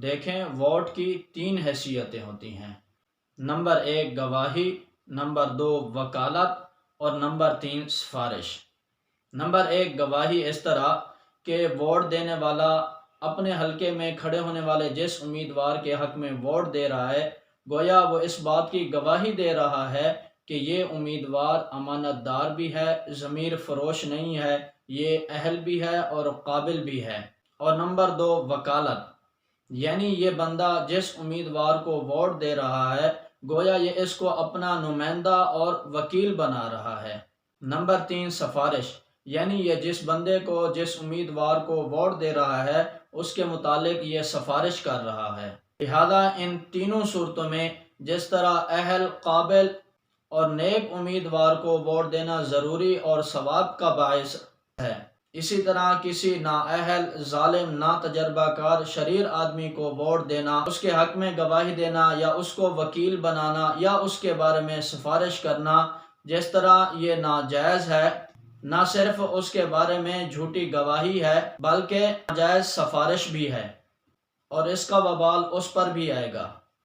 دیکھیں، ووٹ کی تین حیثیتیں ہوتی ہیں۔ نمبر 1 گواہی، نمبر 2 وکالت اور نمبر 3 سفارش۔ نمبر 1 گواہی اس طرح کہ ووٹ دینے والا اپنے حلقے میں کھڑے ہونے والے جس امیدوار کے حق میں ووٹ دے رہا ہے، گویا وہ اس بات کی گواہی دے رہا ہے کہ یہ امیدوار امانت دار بھی ہے، ضمیر فروش نہیں ہے، یہ اہل بھی ہے اور قابل بھی ہے۔ اور نمبر 2 وکالت، یعنی یہ بندہ جس امیدوار کو ووٹ دے رہا ہے، گویا یہ اس کو اپنا نمائندہ اور وکیل بنا رہا ہے۔ نمبر 3 سفارش، یعنی یہ جس بندے کو، جس امیدوار کو ووٹ دے رہا ہے، اس کے متعلق یہ سفارش کر رہا ہے۔ لہذا ان تینوں صورتوں میں جس طرح اہل، قابل اور نیک امیدوار کو ووٹ دینا ضروری اور ثواب کا باعث ہے، اسی طرح کسی نااہل، ظالم، ناتجربہ کار، شریر آدمی کو ووٹ دینا، اس کے حق میں گواہی دینا یا اس کو وکیل بنانا یا اس کے بارے میں سفارش کرنا، جس طرح یہ ناجائز ہے، نہ صرف اس کے بارے میں جھوٹی گواہی ہے بلکہ ناجائز سفارش بھی ہے، اور اس کا وبال اس پر بھی آئے گا۔